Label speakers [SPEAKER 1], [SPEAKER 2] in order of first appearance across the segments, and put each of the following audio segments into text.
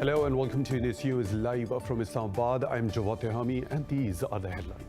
[SPEAKER 1] Hello and welcome to Indus News live from Islamabad. I'm Jawad Tehami and these are the headlines.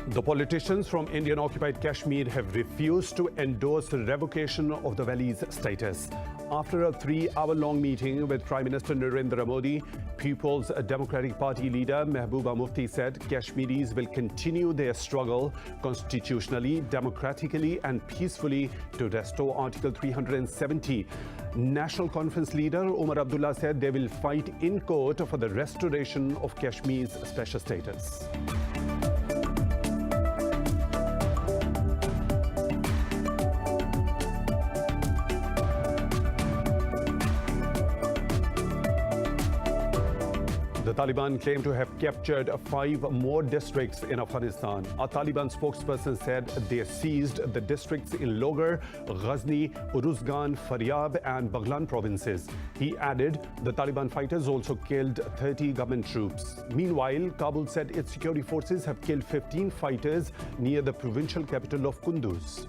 [SPEAKER 1] The politicians from Indian-occupied Kashmir have refused to endorse the revocation of the valley's status. After a 3-hour-long meeting with Prime Minister Narendra Modi, People's Democratic Party leader Mehbooba Mufti said Kashmiris will continue their struggle constitutionally, democratically and peacefully to restore Article 370. National Conference leader Umar Abdullah said they will fight in court for the restoration of Kashmir's special status. The Taliban claim to have captured 5 more districts in Afghanistan. A Taliban spokesperson said they seized the districts in Logar, Ghazni, Uruzgan, Faryab and Baghlan provinces. He added the Taliban fighters also killed 30 government troops. Meanwhile, Kabul said its security forces have killed 15 fighters near the provincial capital of Kunduz.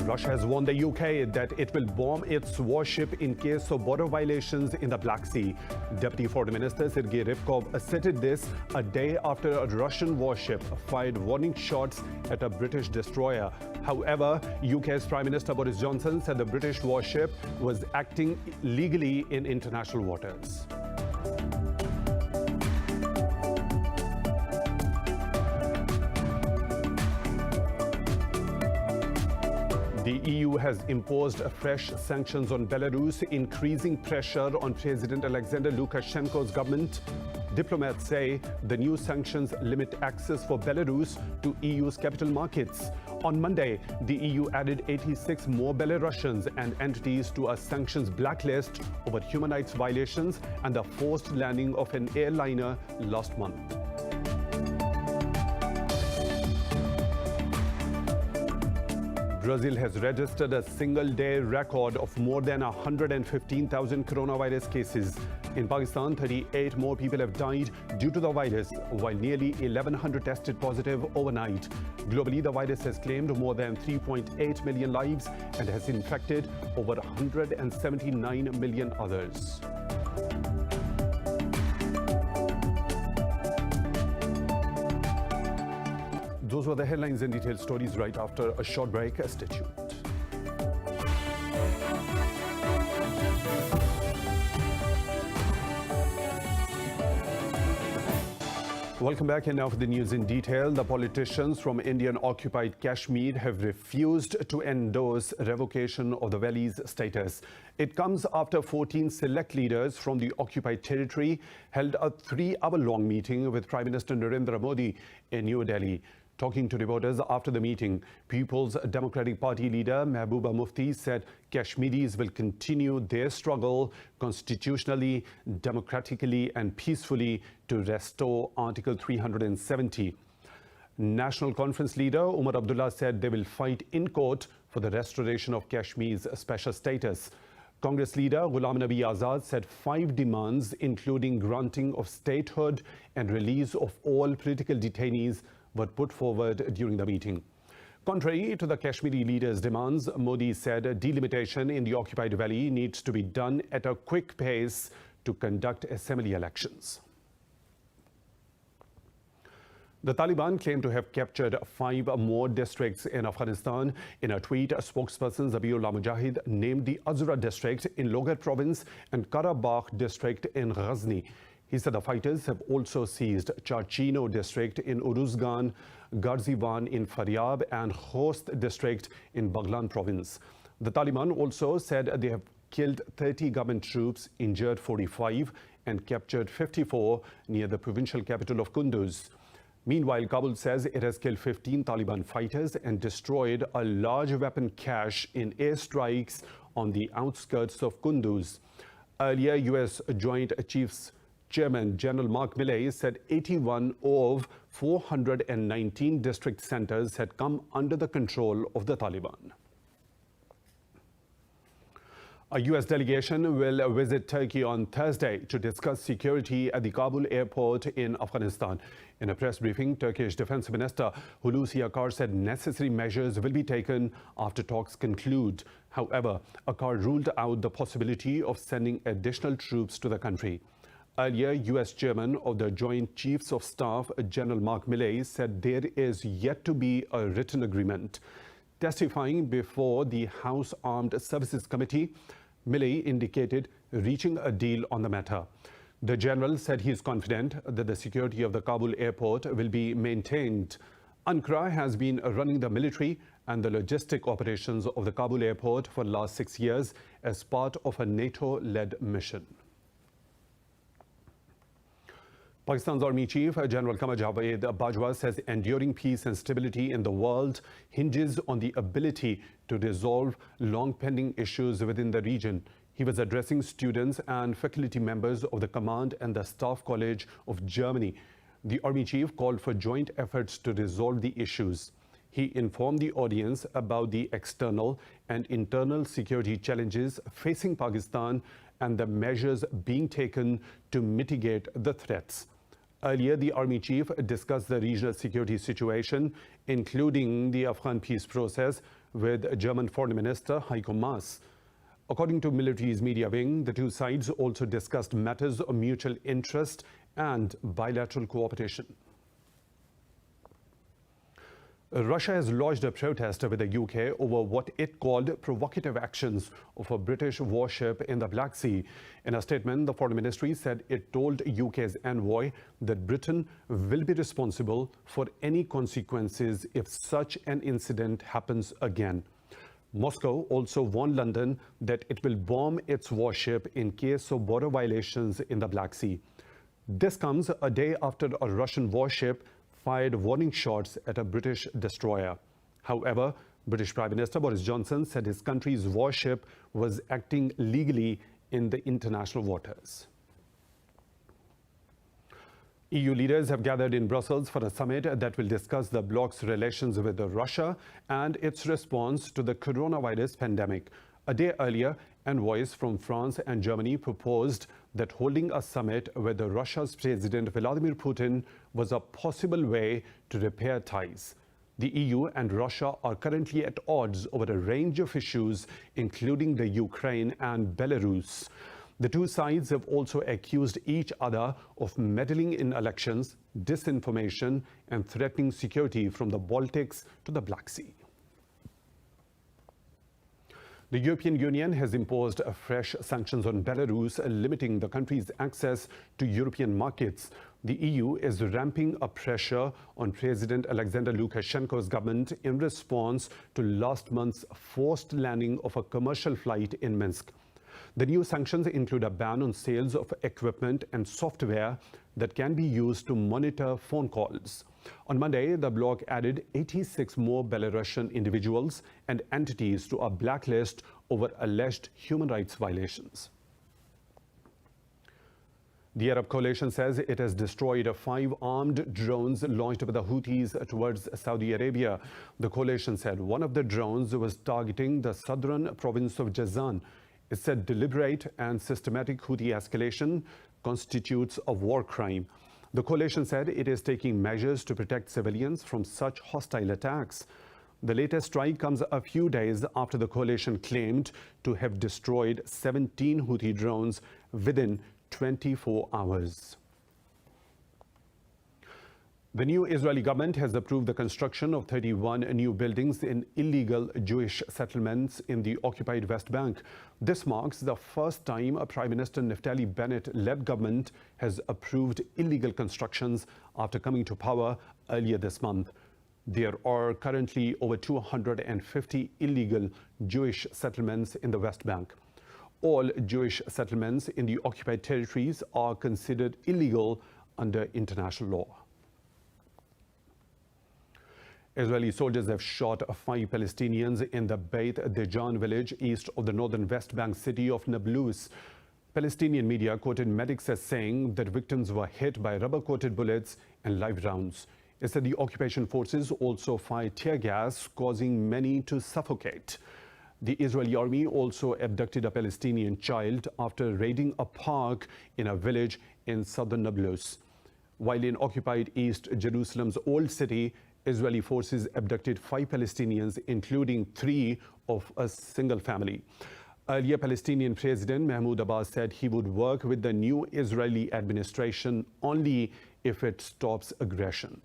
[SPEAKER 1] Russia has warned the UK that it will bomb its warship in case of border violations in the Black Sea. Deputy Foreign Minister Sergei Ryabkov asserted this a day after a Russian warship fired warning shots at a British destroyer. However, UK's Prime Minister Boris Johnson said the British warship was acting legally in international waters. The EU has imposed fresh sanctions on Belarus, increasing pressure on President Alexander Lukashenko's government. Diplomats say the new sanctions limit access for Belarus to EU's capital markets. On Monday, the EU added 86 more Belarusians and entities to a sanctions blacklist over human rights violations and the forced landing of an airliner last month. Brazil has registered a single-day record of more than 115,000 coronavirus cases. In Pakistan, 38 more people have died due to the virus, while nearly 1,100 tested positive overnight. Globally, the virus has claimed more than 3.8 million lives and has infected over 179 million others. Those were the headlines and detailed stories right after a short break. Stay tuned. Welcome back, and now for the news in detail. The politicians from Indian-occupied Kashmir have refused to endorse revocation of the valley's status. It comes after 14 select leaders from the occupied territory held a 3-hour-long meeting with Prime Minister Narendra Modi in New Delhi. Talking to reporters after the meeting, People's Democratic Party leader Mehbooba Mufti said Kashmiris will continue their struggle constitutionally, democratically and peacefully to restore Article 370. National Conference leader Umar Abdullah said they will fight in court for the restoration of Kashmir's special status. Congress leader Ghulam Nabi Azad said 5 demands, including granting of statehood and release of all political detainees, were put forward during the meeting. Contrary to the Kashmiri leaders' demands, Modi said delimitation in the occupied valley needs to be done at a quick pace to conduct assembly elections. The Taliban claim to have captured 5 more districts in Afghanistan. In a tweet, spokesperson Zabiullah Mujahid named the Azra district in Logar province and Karabakh district in Ghazni. He said the fighters have also seized Charchino district in Uruzgan, Garzivan in Faryab and Khost district in Baghlan province. The Taliban also said they have killed 30 government troops, injured 45 and captured 54 near the provincial capital of Kunduz. Meanwhile, Kabul says it has killed 15 Taliban fighters and destroyed a large weapon cache in airstrikes on the outskirts of Kunduz. Earlier, U.S. Joint Chiefs Chairman General Mark Milley said 81 of 419 district centers had come under the control of the Taliban. A U.S. delegation will visit Turkey on Thursday to discuss security at the Kabul airport in Afghanistan. In a press briefing, Turkish Defense Minister Hulusi Akar said necessary measures will be taken after talks conclude. However, Akar ruled out the possibility of sending additional troops to the country. Earlier, U.S. Chairman of the Joint Chiefs of Staff, General Mark Milley, said there is yet to be a written agreement. Testifying before the House Armed Services Committee, Milley indicated reaching a deal on the matter. The general said he is confident that the security of the Kabul airport will be maintained. Ankara has been running the military and the logistic operations of the Kabul airport for the last 6 years as part of a NATO-led mission. Pakistan's Army Chief General Qamar Javed Bajwa says enduring peace and stability in the world hinges on the ability to resolve long-pending issues within the region. He was addressing students and faculty members of the Command and the Staff College of Germany. The Army Chief called for joint efforts to resolve the issues. He informed the audience about the external and internal security challenges facing Pakistan and the measures being taken to mitigate the threats. Earlier, the Army Chief discussed the regional security situation, including the Afghan peace process, with German Foreign Minister Heiko Maas. According to military's media wing, the two sides also discussed matters of mutual interest and bilateral cooperation. Russia has lodged a protest with the UK over what it called provocative actions of a British warship in the Black Sea. In a statement, the Foreign Ministry said it told UK's envoy that Britain will be responsible for any consequences if such an incident happens again. Moscow also warned London that it will bomb its warship in case of border violations in the Black Sea. This comes a day after a Russian warship fired warning shots at a British destroyer. However, British Prime Minister Boris Johnson said his country's warship was acting legally in the international waters. EU leaders have gathered in Brussels for a summit that will discuss the bloc's relations with Russia and its response to the coronavirus pandemic. A day earlier, envoys from France and Germany proposed that holding a summit with Russia's President Vladimir Putin was a possible way to repair ties. The EU and Russia are currently at odds over a range of issues, including the Ukraine and Belarus. The two sides have also accused each other of meddling in elections, disinformation, and threatening security from the Baltics to the Black Sea. The European Union has imposed fresh sanctions on Belarus, limiting the country's access to European markets. The EU is ramping up pressure on President Alexander Lukashenko's government in response to last month's forced landing of a commercial flight in Minsk. The new sanctions include a ban on sales of equipment and software that can be used to monitor phone calls. On Monday, the bloc added 86 more Belarusian individuals and entities to a blacklist over alleged human rights violations. The Arab coalition says it has destroyed 5 armed drones launched by the Houthis towards Saudi Arabia. The coalition said one of the drones was targeting the southern province of Jazan. It said deliberate and systematic Houthi escalation constitutes a war crime. The coalition said it is taking measures to protect civilians from such hostile attacks. The latest strike comes a few days after the coalition claimed to have destroyed 17 Houthi drones within 24 hours. The new Israeli government has approved the construction of 31 new buildings in illegal Jewish settlements in the occupied West Bank. This marks the first time a Prime Minister Naftali Bennett-led government has approved illegal constructions after coming to power earlier this month. There are currently over 250 illegal Jewish settlements in the West Bank. All Jewish settlements in the occupied territories are considered illegal under international law. Israeli soldiers have shot 5 Palestinians in the Beit Dejan village east of the northern West Bank city of Nablus. Palestinian media quoted medics as saying that victims were hit by rubber-coated bullets and live rounds. It said the occupation forces also fired tear gas, causing many to suffocate. The Israeli army also abducted a Palestinian child after raiding a park in a village in southern Nablus. While in occupied East Jerusalem's Old City, Israeli forces abducted 5 Palestinians, including 3 of a single family. Earlier, Palestinian President Mahmoud Abbas said he would work with the new Israeli administration only if it stops aggression.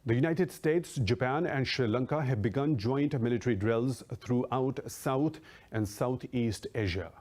[SPEAKER 1] The United States, Japan and Sri Lanka have begun joint military drills throughout South and Southeast Asia.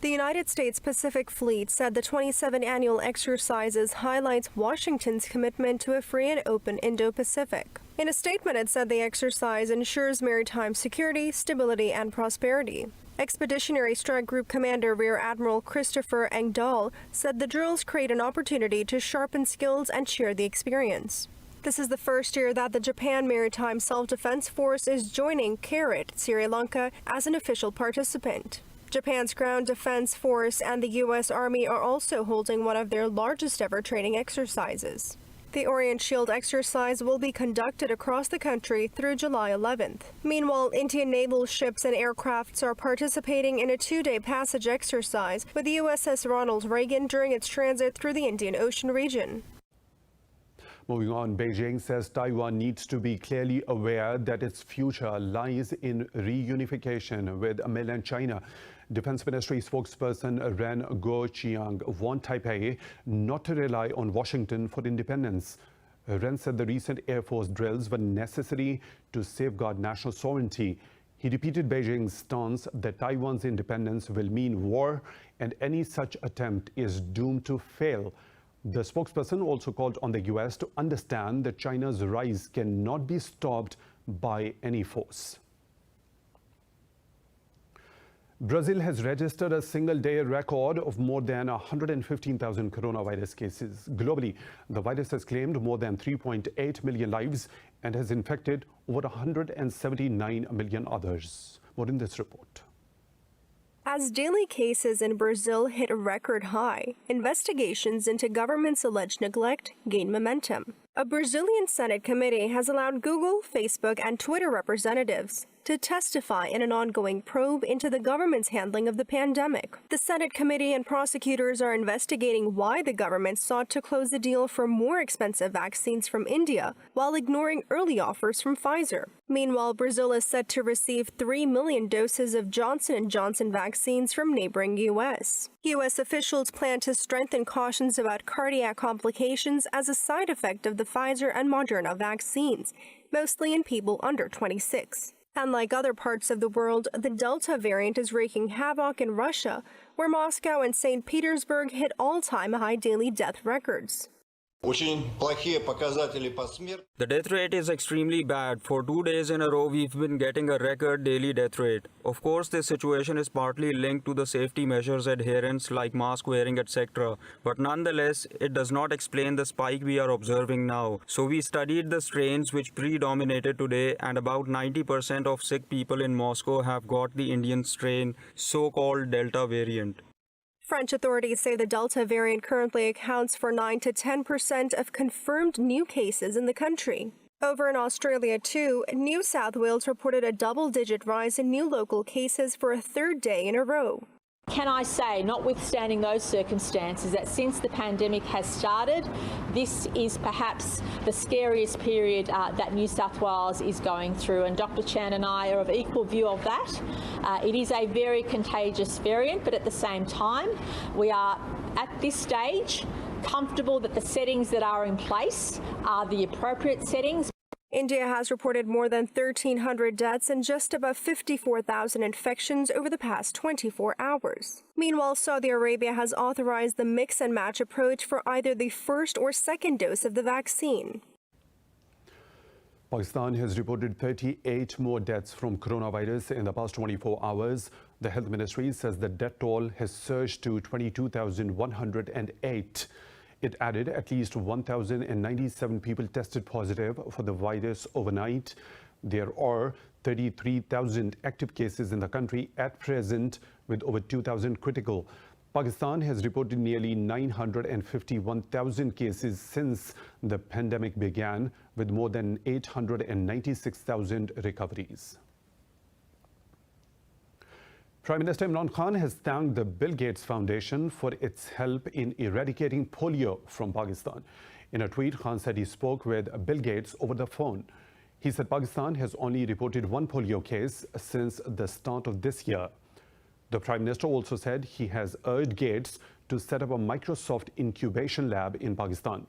[SPEAKER 2] The United States Pacific Fleet said the 27th annual exercises highlights Washington's commitment to a free and open Indo-Pacific. In a statement, it said the exercise ensures maritime security, stability, and prosperity. Expeditionary Strike Group Commander Rear Admiral Christopher Engdahl said the drills create an opportunity to sharpen skills and share the experience. This is the first year that the Japan Maritime Self-Defense Force is joining CARAT, Sri Lanka, as an official participant. Japan's Ground Defense Force and the U.S. Army are also holding one of their largest ever training exercises. The Orient Shield exercise will be conducted across the country through July 11th. Meanwhile, Indian naval ships and aircrafts are participating in a 2-day passage exercise with the USS Ronald Reagan during its transit through the Indian Ocean region.
[SPEAKER 1] Moving on, Beijing says Taiwan needs to be clearly aware that its future lies in reunification with mainland China. Defense Ministry spokesperson Ren Guoqiang warned Taipei not to rely on Washington for independence. Ren said the recent Air Force drills were necessary to safeguard national sovereignty. He repeated Beijing's stance that Taiwan's independence will mean war and any such attempt is doomed to fail. The spokesperson also called on the U.S. to understand that China's rise cannot be stopped by any force. Brazil has registered a single-day record of more than 115,000 coronavirus cases. Globally, the virus has claimed more than 3.8 million lives and has infected over 179 million others. More in this report.
[SPEAKER 2] As daily cases in Brazil hit a record high, investigations into government's alleged neglect gain momentum. A Brazilian Senate committee has allowed Google, Facebook, and Twitter representatives to testify in an ongoing probe into the government's handling of the pandemic. The Senate committee and prosecutors are investigating why the government sought to close the deal for more expensive vaccines from India while ignoring early offers from Pfizer. Meanwhile, Brazil is set to receive 3 million doses of Johnson & Johnson vaccines from neighboring U.S. U.S. officials plan to strengthen cautions about cardiac complications as a side effect of the Pfizer and Moderna vaccines, mostly in people under 26. Unlike other parts of the world, the Delta variant is wreaking havoc in Russia, where Moscow and St. Petersburg hit all-time high daily death records.
[SPEAKER 3] The
[SPEAKER 4] death rate is extremely bad. For 2 days in a row, we've been getting a record daily death rate. Of course, this situation is partly linked to the safety measures adherence like mask wearing, etc. But nonetheless, it does not explain the spike we are observing now. So we studied the strains which predominated today, and about 90% of sick people in Moscow have got the Indian strain, so-called Delta variant.
[SPEAKER 2] French authorities say the Delta variant currently accounts for 9 to 10% of confirmed new cases in the country. Over in Australia, too, New South Wales reported a double-digit rise in new local cases for a 3rd day in a row.
[SPEAKER 5] Can I say, notwithstanding those circumstances, that since the pandemic has started, this is perhaps the scariest period that New South Wales is going through, and Dr. Chan and I are of equal view of that. It is a very contagious variant, but at the same time, we are at this stage comfortable that the settings that are in place are the appropriate settings.
[SPEAKER 2] India has reported more than 1,300 deaths and just above 54,000 infections over the past 24 hours. Meanwhile, Saudi Arabia has authorized the mix and match approach for either the first or second dose of the vaccine.
[SPEAKER 1] Pakistan has reported 38 more deaths from coronavirus in the past 24 hours. The health ministry says the death toll has surged to 22,108. It added at least 1,097 people tested positive for the virus overnight. There are 33,000 active cases in the country at present, with over 2,000 critical. Pakistan has reported nearly 951,000 cases since the pandemic began, with more than 896,000 recoveries. Prime Minister Imran Khan has thanked the Bill Gates Foundation for its help in eradicating polio from Pakistan. In a tweet, Khan said he spoke with Bill Gates over the phone. He said Pakistan has only reported one polio case since the start of this year. The Prime Minister also said he has urged Gates to set up a Microsoft incubation lab in Pakistan.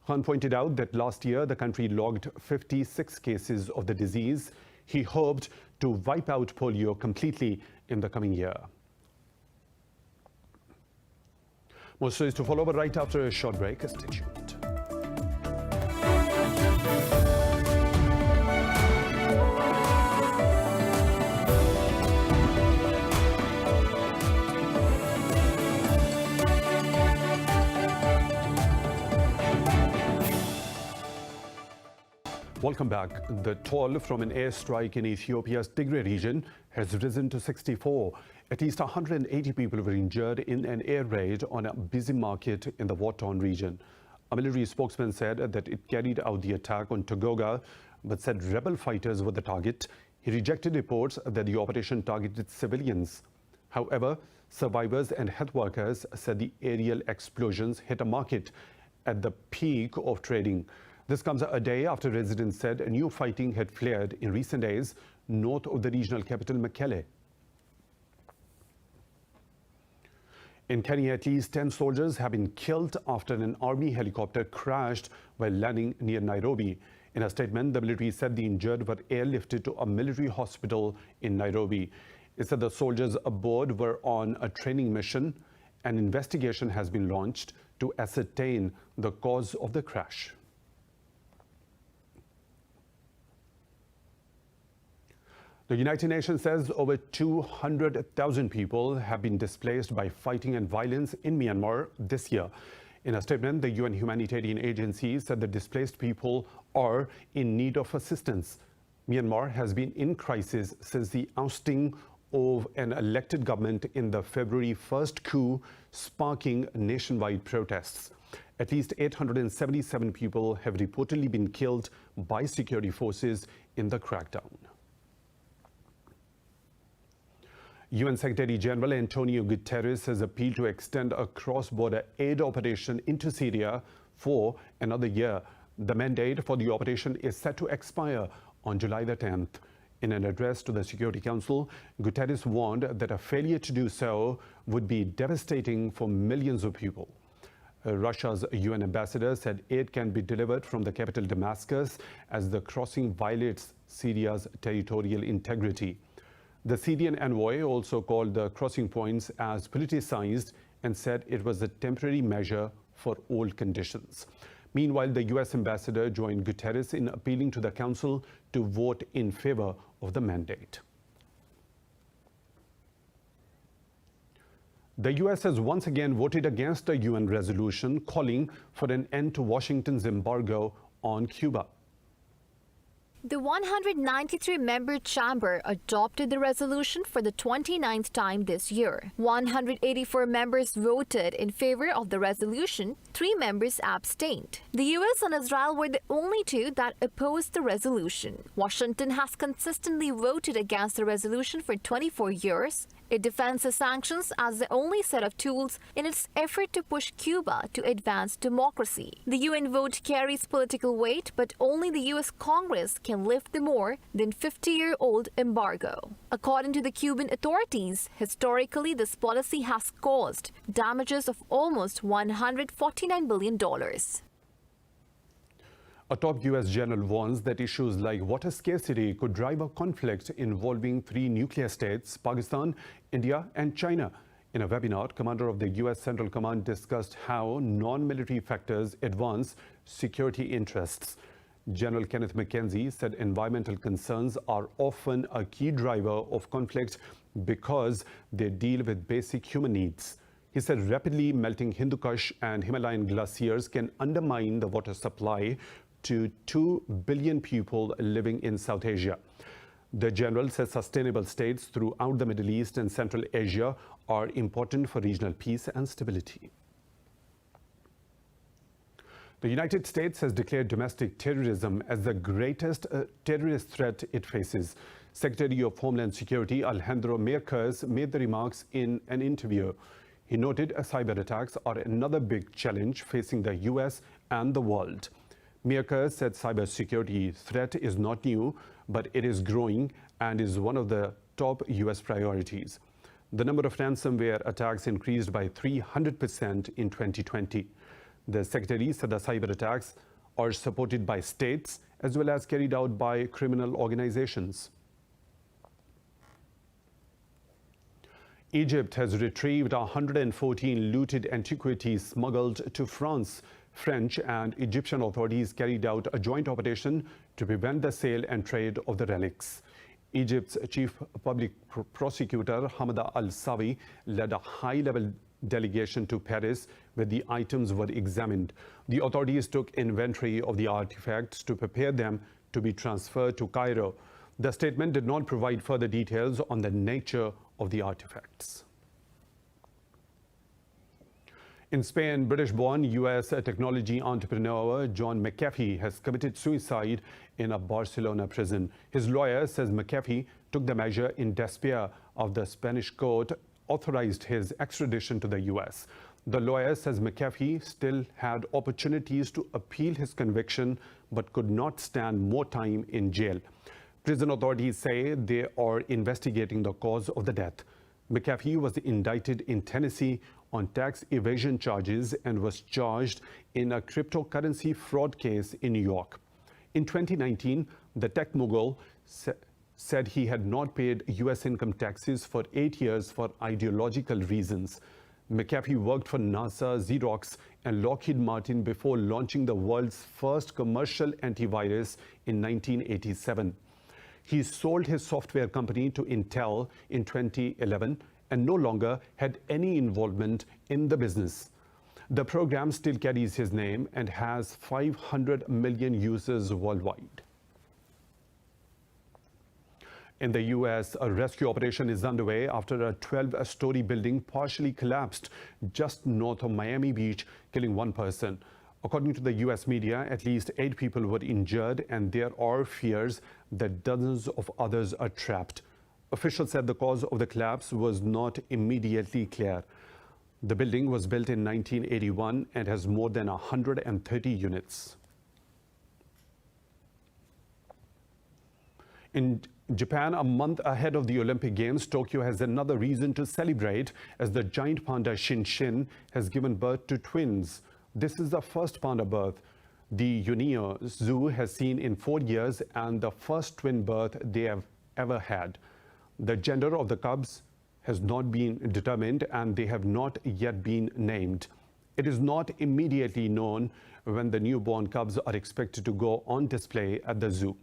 [SPEAKER 1] Khan pointed out that last year the country logged 56 cases of the disease. He hoped to wipe out polio completely in the coming year. More stories to follow, but right after a short break. Stay tuned. Welcome back. The toll from an airstrike in Ethiopia's Tigray region has risen to 64. At least 180 people were injured in an air raid on a busy market in the war-torn region. A military spokesman said that it carried out the attack on Togoga, but said rebel fighters were the target. He rejected reports that the operation targeted civilians. However, survivors and health workers said the aerial explosions hit a market at the peak of trading. This comes a day after residents said a new fighting had flared in recent days north of the regional capital, Mekelle. In Kenya, at least 10 soldiers have been killed after an army helicopter crashed while landing near Nairobi. In a statement, the military said the injured were airlifted to a military hospital in Nairobi. It said the soldiers aboard were on a training mission. An investigation has been launched to ascertain the cause of the crash. The United Nations says over 200,000 people have been displaced by fighting and violence in Myanmar this year. In a statement, the UN humanitarian agency said the displaced people are in need of assistance. Myanmar has been in crisis since the ousting of an elected government in the February 1st coup, sparking nationwide protests. At least 877 people have reportedly been killed by security forces in the crackdown. UN Secretary General Antonio Guterres has appealed to extend a cross-border aid operation into Syria for another year. The mandate for the operation is set to expire on July the 10th. In an address to the Security Council, Guterres warned that a failure to do so would be devastating for millions of people. Russia's UN ambassador said aid can be delivered from the capital Damascus as the crossing violates Syria's territorial integrity. The Syrian envoy also called the crossing points as politicized and said it was a temporary measure for old conditions. Meanwhile, the US ambassador joined Guterres in appealing to the Council to vote in favor of the mandate. The US has once again voted against a UN resolution calling for an end to Washington's embargo on Cuba.
[SPEAKER 3] The 193-member chamber adopted the resolution for the 29th time this year. 184 members voted in favor of the resolution, 3 members abstained. The US and Israel were the only two that opposed the resolution. Washington has consistently voted against the resolution for 24 years. It defends the sanctions as the only set of tools in its effort to push Cuba to advance democracy. The UN vote carries political weight, but only the US Congress can lift the more than 50-year-old embargo. According to the Cuban authorities, historically this policy has caused damages of almost $149 billion.
[SPEAKER 1] A top US general warns that issues like water scarcity could drive a conflict involving 3 nuclear states, Pakistan, India, and China. In a webinar, Commander of the US Central Command discussed how non-military factors advance security interests. General Kenneth McKenzie said environmental concerns are often a key driver of conflict because they deal with basic human needs. He said rapidly melting Hindu Kush and Himalayan glaciers can undermine the water supply to 2 billion people living in South Asia. The general says sustainable states throughout the Middle East and Central Asia are important for regional peace and stability. The United States has declared domestic terrorism as the greatest terrorist threat it faces. Secretary of Homeland Security Alejandro Mayorkas made the remarks in an interview. He noted cyber attacks are another big challenge facing the U.S. and the world. Mayorkas said cybersecurity threat is not new, but it is growing and is one of the top U.S. priorities. The number of ransomware attacks increased by 300% in 2020. The Secretary said the cyber attacks are supported by states as well as carried out by criminal organizations. Egypt has retrieved 114 looted antiquities smuggled to France. French and Egyptian authorities carried out a joint operation to prevent the sale and trade of the relics. Egypt's chief public prosecutor Hamada Al-Sawi led a high-level delegation to Paris where the items were examined. The authorities took inventory of the artifacts to prepare them to be transferred to Cairo. The statement did not provide further details on the nature of the artifacts. In Spain, British-born U.S. technology entrepreneur John McAfee has committed suicide in a Barcelona prison. His lawyer says McAfee took the measure in despair of the Spanish court authorized his extradition to the U.S. The lawyer says McAfee still had opportunities to appeal his conviction but could not stand more time in jail. Prison authorities say they are investigating the cause of the death. McAfee was indicted in Tennessee on tax evasion charges and was charged in a cryptocurrency fraud case in New York. In 2019, the tech mogul said he had not paid U.S. income taxes for 8 years for ideological reasons. McAfee worked for NASA, Xerox, and Lockheed Martin before launching the world's first commercial antivirus in 1987. He sold his software company to Intel in 2011 and no longer had any involvement in the business. The program still carries his name and has 500 million users worldwide. In the U.S., a rescue operation is underway after a 12-story building partially collapsed just north of Miami Beach, killing one person. According to the U.S. media, at least 8 people were injured, and there are fears that dozens of others are trapped. Officials said the cause of the collapse was not immediately clear. The building was built in 1981 and has more than 130 units. In Japan, a month ahead of the Olympic Games, Tokyo has another reason to celebrate as the giant panda Shinshin has given birth to twins. This is the first panda birth the Unio Zoo has seen in 4 years and the first twin birth they have ever had. The gender of the cubs has not been determined and they have not yet been named. It is not immediately known when the newborn cubs are expected to go on display at the zoo.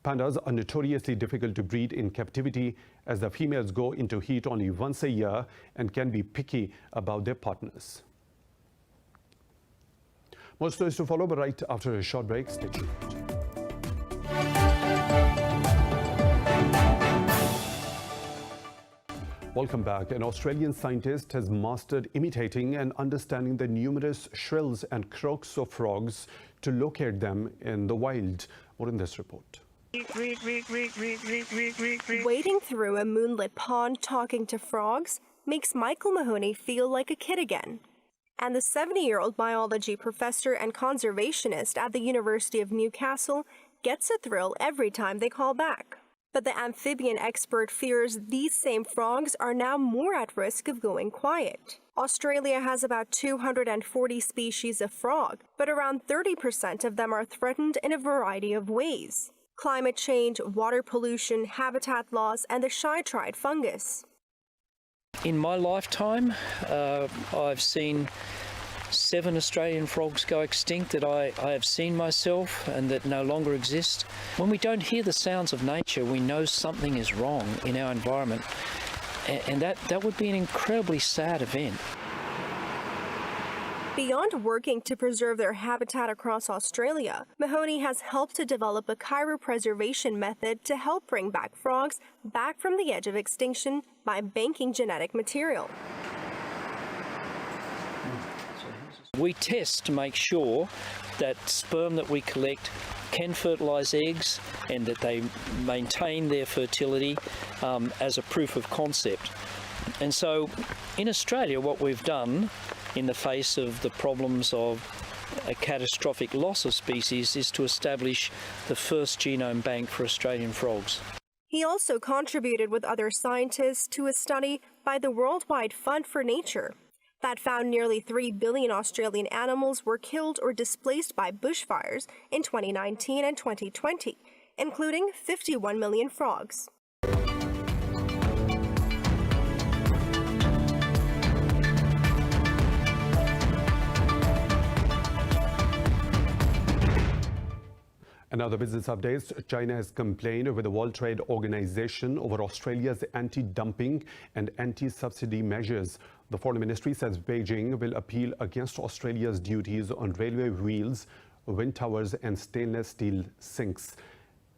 [SPEAKER 1] Pandas are notoriously difficult to breed in captivity as the females go into heat only once a year and can be picky about their partners. More stories to follow, but right after a short break. Stay tuned. Welcome back. An Australian scientist has mastered imitating and understanding the numerous shrills and croaks of frogs to locate them in the wild. More in this report.
[SPEAKER 2] Wading through a moonlit pond talking to frogs makes Michael Mahoney feel like a kid again. And the 70-year-old biology professor and conservationist at the University of Newcastle gets a thrill every time they call back. But the amphibian expert fears these same frogs are now more at risk of going quiet. Australia has about 240 species of frog, but around 30% of them are threatened in a variety of ways. Climate change, water pollution, habitat loss, and the shy-tried fungus.
[SPEAKER 6] In my lifetime, I've seen 7 Australian frogs go extinct that I have seen myself and that no longer exist. When we don't hear the sounds of nature, we know something is wrong in our environment, and that would be an incredibly sad event.
[SPEAKER 2] Beyond working to preserve their habitat across Australia, Mahoney has helped to develop a cryopreservation method to help bring back frogs back from the edge of extinction by banking genetic material.
[SPEAKER 6] We test to make sure that sperm that we collect can fertilise eggs and that they maintain their fertility as a proof of concept. And so in Australia, what we've done in the face of the problems of a catastrophic loss of species is to establish the first genome bank for Australian frogs.
[SPEAKER 2] He also contributed with other scientists to a study by the Worldwide Fund for Nature that found nearly 3 billion Australian animals were killed or displaced by bushfires in 2019 and 2020, including 51 million frogs.
[SPEAKER 1] And other business updates. China has complained with the World Trade Organization over Australia's anti-dumping and anti-subsidy measures. The Foreign Ministry says Beijing will appeal against Australia's duties on railway wheels, wind towers and stainless steel sinks.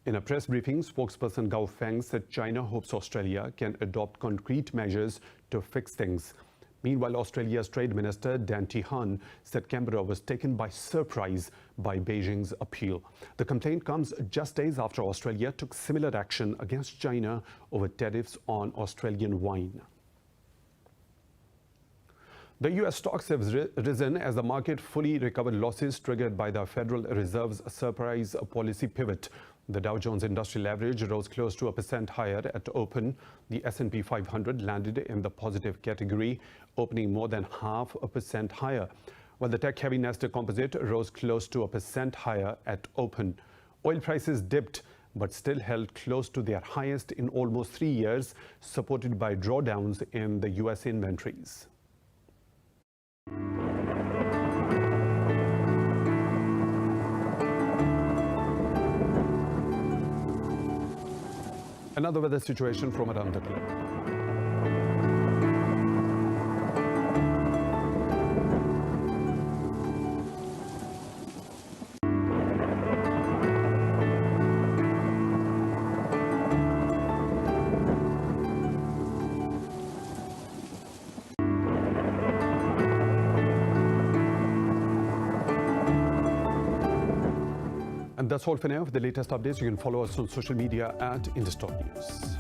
[SPEAKER 1] In a press briefing, spokesperson Gao Feng said China hopes Australia can adopt concrete measures to fix things. Meanwhile, Australia's Trade Minister Dan Tehan said Canberra was taken by surprise by Beijing's appeal. The complaint comes just days after Australia took similar action against China over tariffs on Australian wine. The U.S. stocks have risen as the market fully recovered losses triggered by the Federal Reserve's surprise policy pivot. The Dow Jones Industrial Average rose close to 1% higher at open. The S&P 500 landed in the positive category, opening more than 0.5% higher, while the tech-heavy Nasdaq Composite rose close to 1% higher at open. Oil prices dipped, but still held close to their highest in almost 3 years, supported by drawdowns in the U.S. inventories. Another weather situation from around the globe. And that's all for now. For the latest updates, you can follow us on social media at Indus News.